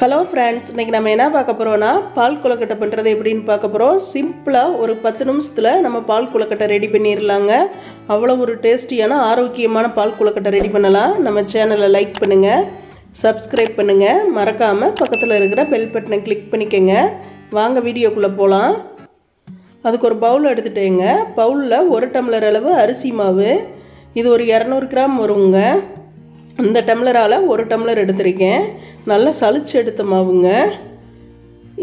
Hello friends, இன்னைக்கு நம்ம என்ன பார்க்க போறோம்னா பால் கொழுக்கட்டை பண்றது எப்படின்னு பார்க்க போறோம். சிம்பிளா ஒரு 10 நிமிஷத்துல நம்ம பால் கொழுக்கட்டை ரெடி பண்ணிரலாங்க. அவ்வளவு ஒரு டேஸ்டியான ஆரோக்கியமான பால் கொழுக்கட்டை ரெடி பண்ணலாம். நம்ம சேனலை லைக் பண்ணுங்க, Subscribe பண்ணுங்க, மறக்காம பக்கத்துல இருக்கிற பெல் பட்டனை கிளிக் பண்ணிக்கங்க. வாங்க வீடியோக்குள்ள போலாம். அதுக்கு ஒரு பவுல் எடுத்துட்டேங்க. பவுல்ல 1 டம்ளர் அளவு அரிசி மாவு. இது ஒரு 200 கிராம் வருங்க. இந்த டம்ளரால 1 டம்ளர் எடுத்துருக்கேன். நல்லா சலிச்சு எடுத்த மாவுங்க.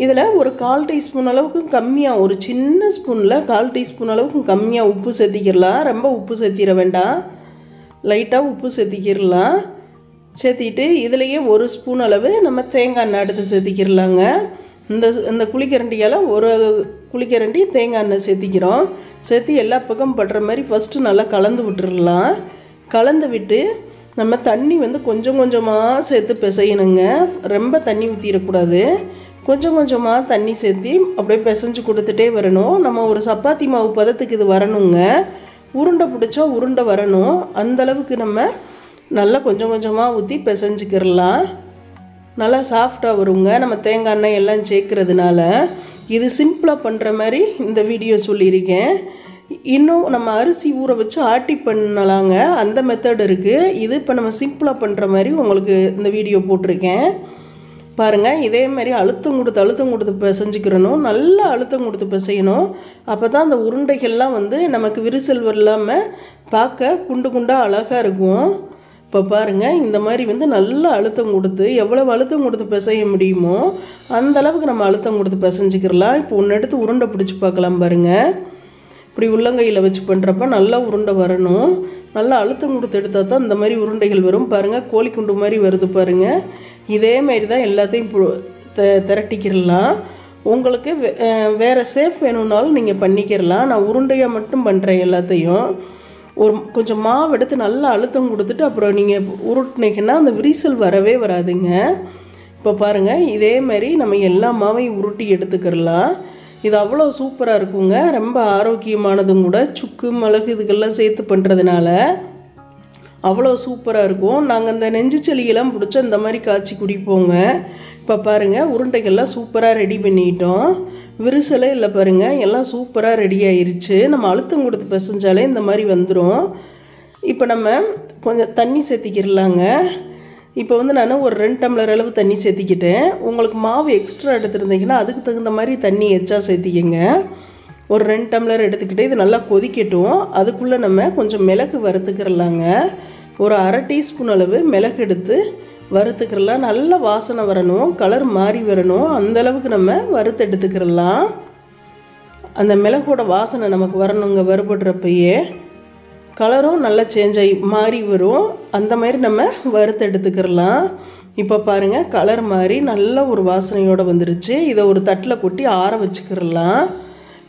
இதில் ஒரு 1/4 டீஸ்பூன் அளவுக்கு கம்மியாக, ஒரு சின்ன ஸ்பூனில் 1/4 டீஸ்பூன் அளவுக்கு கம்மியாக உப்பு சேர்த்திக்கிடலாம். ரொம்ப உப்பு சேர்த்திட வேண்டாம், லைட்டாக உப்பு சேர்த்திக்கிடலாம். சேர்த்திட்டு இதுலேயே 1 ஸ்பூன் அளவு நம்ம தேங்காய் எண்ணெய் எடுத்து சேர்த்திக்கிடலாங்க. இந்த குழிக்கரண்டியால் 1 குழிக்கரண்டி தேங்காய் எண்ணெய் சேர்த்திக்கிறோம். சேர்த்து எல்லா பக்கம் படுற மாதிரி ஃபஸ்ட்டு நல்லா கலந்து விட்டுடலாம். கலந்து விட்டு நம்ம தண்ணி கொஞ்சம் கொஞ்சமாக சேர்த்து பிசையணுங்க. ரொம்ப தண்ணி ஊற்றிடக்கூடாது. கொஞ்சம் கொஞ்சமாக தண்ணி சேர்த்து அப்படியே பிசைஞ்சு கொடுத்துட்டே வரணும். நம்ம ஒரு சப்பாத்தி மாவு பதத்துக்கு இது வரணுங்க. உருண்டை பிடிச்சா உருண்டை வரணும். அந்தளவுக்கு நம்ம நல்லா கொஞ்சம் கொஞ்சமாக ஊற்றி பிசைஞ்சிக்கிறலாம். நல்லா சாஃப்டாக வருங்க நம்ம தேங்காய் எண்ணெய் எல்லாம் சேர்க்குறதுனால. இது சிம்பிளாக பண்ணுற மாதிரி இந்த வீடியோ சொல்லியிருக்கேன். இன்னும் நம்ம அரிசி ஊற வச்சு ஆட்டி பண்ணலாங்க, அந்த மெத்தட் இருக்குது. இது இப்போ நம்ம சிம்பிளாக பண்ணுற மாதிரி உங்களுக்கு இந்த வீடியோ போட்டிருக்கேன் பாருங்கள். இதே மாதிரி அழுத்தம் கொடுத்து பிசைஞ்சிக்கிறணும். நல்லா அழுத்தம் கொடுத்து பிசையணும். அப்போ தான் அந்த உருண்டைகள்லாம் நமக்கு விரிசல் இல்லாமல் பார்க்க குண்டு குண்டாக அழகாக இருக்கும். இப்போ பாருங்கள், இந்த மாதிரி நல்லா அழுத்தம் கொடுத்து, எவ்வளவு அழுத்தம் கொடுத்து பிசைய முடியுமோ அந்தளவுக்கு நம்ம அழுத்தம் கொடுத்து பிசைஞ்சிக்கிறலாம். இப்போ ஒன்று எடுத்து உருண்டை பிடிச்சி பார்க்கலாம் பாருங்கள். இப்படி உள்ளங்கையில் வச்சு பண்ணுறப்ப நல்லா உருண்டை வரணும். நல்லா அழுத்தம் கொடுத்து எடுத்தால் தான் இந்த மாதிரி உருண்டைகள் வரும். பாருங்கள், கோழி குண்டு மாதிரி வருது பாருங்கள். இதே மாதிரி தான் எல்லாத்தையும் திரட்டிக்கிடலாம். உங்களுக்கு வேறு சேஃப் வேணும்னாலும் நீங்கள் பண்ணிக்கிறலாம். நான் உருண்டையாக மட்டும் பண்ணுறேன் எல்லாத்தையும். கொஞ்சம் மாவு எடுத்து நல்லா அழுத்தம் கொடுத்துட்டு அப்புறம் நீங்கள் உருட்டினீங்கன்னா அந்த விரிசல் வரவே வராதுங்க. இப்போ பாருங்கள், இதே மாதிரி நம்ம எல்லா மாவையும் உருட்டி எடுத்துக்கிறலாம். இது அவ்வளோ சூப்பராக இருக்குங்க. ரொம்ப ஆரோக்கியமானதும் கூட. சுக்கு மிளகு இதுக்கெல்லாம் சேர்த்து பண்ணுறதுனால அவ்வளோ சூப்பராக இருக்கும். நாங்கள் இந்த நெஞ்சு சளியெல்லாம் பிடிச்சி இந்த மாதிரி காய்ச்சி குடிப்போங்க. இப்போ பாருங்கள், உருண்டைகள்லாம் சூப்பராக ரெடி பண்ணிட்டோம். விரிசலே இல்லை பாருங்கள், எல்லாம் சூப்பராக ரெடி ஆயிடுச்சு. நம்ம அழுத்தம் கொடுத்து பிசைஞ்சாலே இந்த மாதிரி வந்துடும். இப்போ நம்ம கொஞ்சம் தண்ணி சேர்த்திக்கிடலாங்க. இப்போ நான் ஒரு 2 டம்ளர் அளவு தண்ணி சேர்த்திக்கிட்டேன். உங்களுக்கு மாவு எக்ஸ்ட்ரா எடுத்துருந்தீங்கன்னா அதுக்கு தகுந்த மாதிரி தண்ணி எச்சா சேர்த்திக்கங்க. ஒரு 2 டம்ளர் எடுத்துக்கிட்டு இது நல்லா கொதிக்கட்டும். அதுக்குள்ளே நம்ம கொஞ்சம் மிளகு வறுத்துக்கிறலாங்க. ஒரு 1/2 டீஸ்பூன் அளவு மிளகு எடுத்து வறுத்துக்கிறலாம். நல்ல வாசனை வரணும், கலர் மாறி வரணும். அந்தளவுக்கு நம்ம வறுத்து எடுத்துக்கிறலாம். அந்த மிளகோட வாசனை நமக்கு வரணுங்க. வறுபடுறப்பயே கலரும் நல்லா சேஞ்ச் ஆகி மாறி வரும். அந்த மாதிரி நம்ம வறுத்து எடுத்துக்கிறலாம். இப்போ பாருங்கள், கலர் மாறி நல்ல ஒரு வாசனையோடு வந்துருச்சு. இதை ஒரு தட்டில் கொட்டி ஆற வச்சுக்கிறலாம்.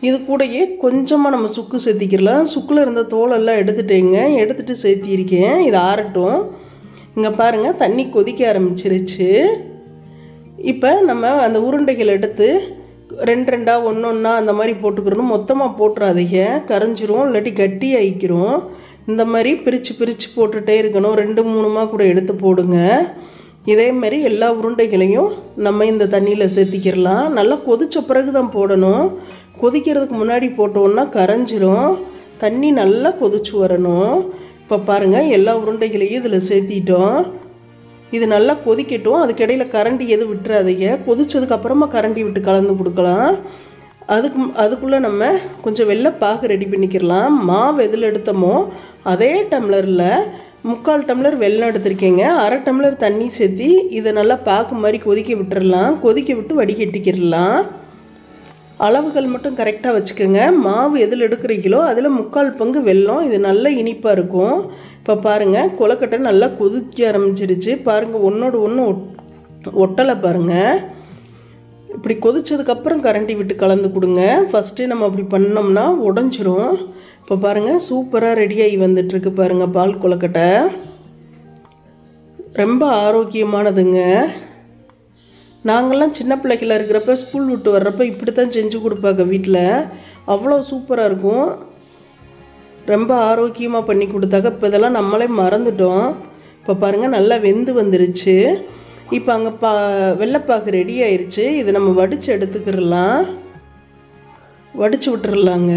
இது கூடயே கொஞ்சமாக நம்ம சுக்கு சேர்த்திக்கிறலாம். சுக்கில் இருந்த தோலெல்லாம் எடுத்துட்டேங்க, எடுத்துகிட்டு சேர்த்திருக்கேன். இது ஆறட்டும். இங்கே பாருங்கள், தண்ணி கொதிக்க ஆரம்பிச்சிருச்சு. இப்போ நம்ம அந்த உருண்டைகள் எடுத்து 2 1 அந்த மாதிரி போட்டுக்கிறணும். மொத்தமாக போட்டுறாதீங்க, கரைஞ்சிரும், இல்லாட்டி கட்டி ஆகிக்கிறோம். இந்த மாதிரி பிரித்து போட்டுகிட்டே இருக்கணும். 2 3 கூட எடுத்து போடுங்க. இதே மாதிரி எல்லா உருண்டைகளையும் நம்ம இந்த தண்ணியில் சேர்த்திக்கிறலாம். நல்லா கொதித்த பிறகு தான் போடணும். கொதிக்கிறதுக்கு முன்னாடி போட்டோன்னா கரைஞ்சிரும். தண்ணி நல்லா கொதிச்சு வரணும். இப்போ பாருங்கள், எல்லா உருண்டைகளையும் இதில் சேர்த்திட்டோம். இது நல்லா கொதிக்கட்டும். அதுக்கிடையில் கரண்டி எதுவும் விட்டுறாதீங்க. கொதிச்சதுக்கப்புறமா கரண்டி விட்டு கலந்து கொடுக்கலாம். அதுக்குள்ளே நம்ம கொஞ்சம் வெள்ளைப்பாகு ரெடி பண்ணிக்கிறலாம். மாவு எதில் எடுத்தோமோ அதே டம்ளரில் 3/4 டம்ளர் வெல்லம் எடுத்திருக்கேங்க. 1/2 டம்ளர் தண்ணி சேர்த்தி இதை நல்லா பாகு மாதிரி கொதிக்க விட்டுறலாம். கொதிக்க விட்டு வடிகட்டிக்கிடலாம். அளவுகள் மட்டும் கரெக்டாக வச்சுக்கோங்க. மாவு எதில் எடுக்கிறீங்களோ அதில் 3/4 பங்கு வெல்லம். இது நல்ல இனிப்பாக இருக்கும். இப்போ பாருங்கள், கொழுக்கட்டை நல்லா கொதிக்க ஆரம்பிச்சிருச்சு. பாருங்கள், ஒன்றோடு ஒன்று ஒட்டலை பாருங்கள். இப்படி கொதிச்சதுக்கப்புறம் கரண்டி விட்டு கலந்து கொடுங்க. ஃபஸ்ட்டு நம்ம அப்படி பண்ணோம்னா உடஞ்சிரும். இப்போ பாருங்கள், சூப்பராக ரெடியாகி வந்துட்டுருக்கு பாருங்கள் பால் கொழுக்கட்டை. ரொம்ப ஆரோக்கியமானதுங்க. நாங்கள்லாம் சின்ன பிள்ளைகள இருக்கிறப்ப ஸ்கூல் விட்டு வர்றப்ப இப்படி தான் செஞ்சு கொடுப்பாங்க வீட்டில். அவ்வளோ சூப்பராக இருக்கும். ரொம்ப ஆரோக்கியமாக பண்ணி கொடுத்தாங்க. இப்போ இதெல்லாம் நம்மளே மறந்துட்டோம். இப்போ பாருங்கள், நல்லா வெந்து வந்துருச்சு. இப்போ அங்கே வெள்ளைப்பாகு ரெடி ஆயிடுச்சு. இதை நம்ம வடித்து எடுத்துக்கிடலாம். வடித்து விட்டுறலாங்க.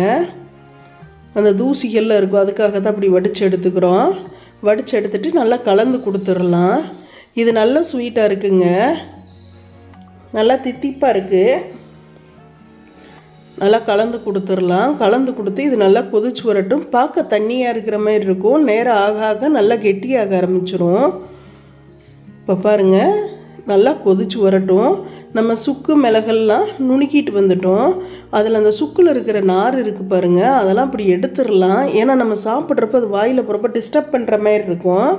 அந்த தூசிகள்லாம் இருக்கும், அதுக்காக தான் அப்படி வடித்து எடுத்துக்கிறோம். வடித்து எடுத்துகிட்டு நல்லா கலந்து கொடுத்துடலாம். இது நல்லா ஸ்வீட்டாக இருக்குங்க, நல்லா தித்திப்பாக இருக்குது. நல்லா கலந்து கொடுத்துடலாம். கலந்து கொடுத்து இது நல்லா கொதிச்சு வரட்டும். பார்க்க தண்ணியாக இருக்கிற மாதிரி இருக்கும், நேரம் ஆக ஆக நல்லா கெட்டியாக ஆரம்பிச்சிரும். இப்போ பாருங்கள், நல்லா கொதிச்சு வரட்டும். நம்ம சுக்கு மிளகெல்லாம் நுணுக்கிட்டு வந்துட்டோம். அதில் அந்த சுக்கில் இருக்கிற நார் இருக்குது பாருங்கள், அதெல்லாம் அப்படி எடுத்துடலாம். ஏன்னா நம்ம சாப்பிட்றப்ப அது வாயில் போகிறப்ப டிஸ்டர்ப் பண்ணுற மாதிரி இருக்கும்.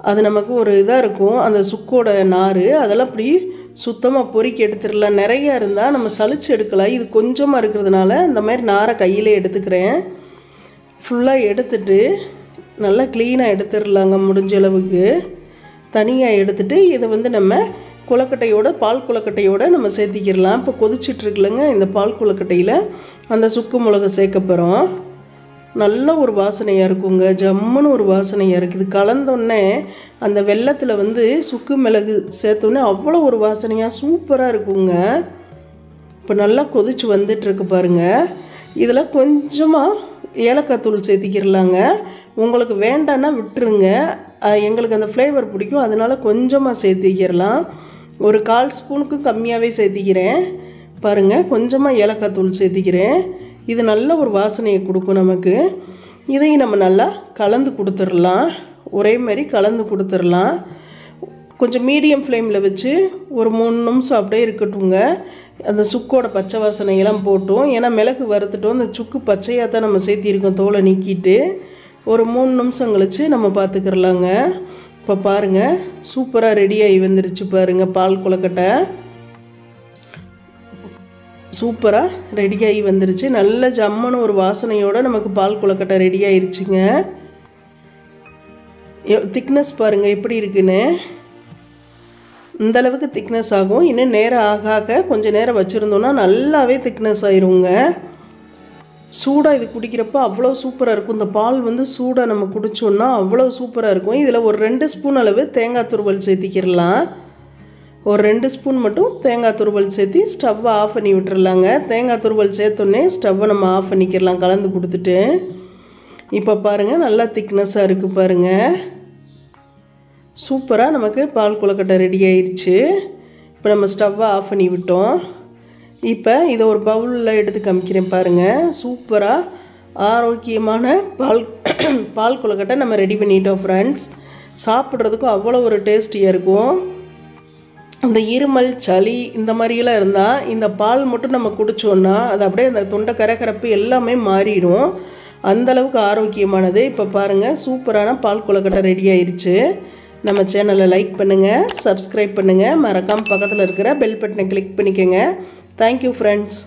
அது நமக்கு ஒரு இதாக இருக்கும், அந்த சுக்கோட நார். அதெல்லாம் அப்படி சுத்தமாக பொறுக்கி எடுத்துடலாம். நிறையா இருந்தால் நம்ம சலிச்சு எடுக்கலாம். இது கொஞ்சமாக இருக்கிறதுனால இந்த மாதிரி நாரை கையில் எடுத்துக்கிறேன். ஃபுல்லாக எடுத்துட்டு நல்லா க்ளீனாக எடுத்துடலாங்க. முடிஞ்ச அளவுக்கு தனியாக எடுத்துகிட்டு இதை வந்து நம்ம கொழுக்கட்டையோட பால் கொழுக்கட்டையோடு நம்ம சேர்த்திக்கிடலாம். இப்போ கொதிச்சிட்ருக்குலங்க, இந்த பால் கொழுக்கட்டையில் அந்த சுக்கு மிளகு சேர்க்க போகிறோம். நல்ல ஒரு வாசனையாக இருக்குங்க, ஜம்முன்னு ஒரு வாசனையாக இருக்குது. கலந்தோடனே அந்த வெல்லத்தில் வந்து சுக்கு மிளகு சேர்த்தோடனே அவ்வளோ ஒரு வாசனையாக சூப்பராக இருக்குங்க. இப்போ நல்லா கொதிச்சு வந்துட்டுருக்கு பாருங்கள். இதில் கொஞ்சமாக ஏலக்காய் தூள் சேர்த்திக்கிடலாங்க. உங்களுக்கு வேண்டான்னா விட்டுருங்க, எங்களுக்கு அந்த ஃப்ளேவர் பிடிக்கும், அதனால கொஞ்சமாக சேர்த்திக்கிடலாம். ஒரு 1/4 ஸ்பூனுக்கு கம்மியாகவே சேர்த்திக்கிறேன் பாருங்கள். கொஞ்சமாக ஏலக்காய் தூள் சேர்த்திக்கிறேன். இது நல்ல ஒரு வாசனையை கொடுக்கும் நமக்கு. இதையும் நம்ம நல்லா கலந்து கொடுத்துடலாம். ஒரே மாதிரி கலந்து கொடுத்துடலாம். கொஞ்சம் மீடியம் ஃப்ளேமில் வச்சு ஒரு 3 நிமிஷம் அப்படியே இருக்கட்டுங்க. அந்த சுக்கோட பச்சை வாசனையெல்லாம் போட்டோம். ஏன்னா மிளகு வறுத்துட்டோம், அந்த சுக்கு பச்சையாக தான் நம்ம சேர்த்திருக்கோம், தோலை நீக்கிட்டு. ஒரு 3 நிமிஷம் கழித்து நம்ம பார்த்துக்கிறலாங்க. இப்போ பாருங்கள், சூப்பராக ரெடியாகி வந்துருச்சு பாருங்கள். பால் கொழுக்கட்டை சூப்பராக ரெடியாகி வந்துருச்சு. நல்ல ஜம்முன்னு ஒரு வாசனையோடு நமக்கு பால் கொழுக்கட்டை ரெடி ஆயிடுச்சுங்க. திக்னஸ் பாருங்கள் எப்படி இருக்குன்னு. இந்தளவுக்கு திக்னஸ் ஆகும். இன்னும் நேரம் ஆக ஆக கொஞ்சம் நேரம் வச்சுருந்தோன்னா நல்லாவே திக்னஸ் ஆயிருங்க. சூடாக இது குடிக்கிறப்போ அவ்வளோ சூப்பராக இருக்கும். இந்த பால் வந்து சூடாக நம்ம குடித்தோன்னா அவ்வளோ சூப்பராக இருக்கும். இதில் ஒரு 2 ஸ்பூன் அளவு தேங்காய் துருவல் சேர்த்திக்கிடலாம். ஒரு 2 ஸ்பூன் மட்டும் தேங்காய் துருவல் சேர்த்தி ஸ்டவ்வை ஆஃப் பண்ணி விட்டுறலாங்க. தேங்காய் துருவல் சேர்த்தோன்னே ஸ்டவ்வை நம்ம ஆஃப் பண்ணிக்கிடலாம் கலந்து கொடுத்துட்டு. இப்போ பாருங்கள், நல்லா திக்னஸாக இருக்குது பாருங்கள். சூப்பராக நமக்கு பால் கொழுக்கட்டை ரெடி ஆயிடுச்சு. இப்போ நம்ம ஸ்டவ்வை ஆஃப் பண்ணி விட்டோம். இப்போ இதை ஒரு பவுலில் எடுத்து காமிக்கிறேன் பாருங்கள். சூப்பராக ஆரோக்கியமான பால் கொழுக்கட்டை நம்ம ரெடி பண்ணிட்டோம் ஃப்ரெண்ட்ஸ். சாப்பிட்றதுக்கும் அவ்வளோ ஒரு டேஸ்டியாக இருக்கும். அந்த இருமல் சளி இந்த மாதிரியெல்லாம் இருந்தால் இந்த பால் மட்டும் நம்ம குடித்தோன்னா அது அப்படியே அந்த தொண்டை கரகரப்பு எல்லாமே மாறிடும். அந்தளவுக்கு ஆரோக்கியமானது. இப்போ பாருங்கள், சூப்பரான பால் கொழுக்கட்டை ரெடி ஆயிடுச்சு. நம்ம சேனலை லைக் பண்ணுங்கள், சப்ஸ்கிரைப் பண்ணுங்கள், மறக்காமல் பக்கத்தில் இருக்கிற பெல் பட்டனை கிளிக் பண்ணிக்கோங்க. Thank you friends.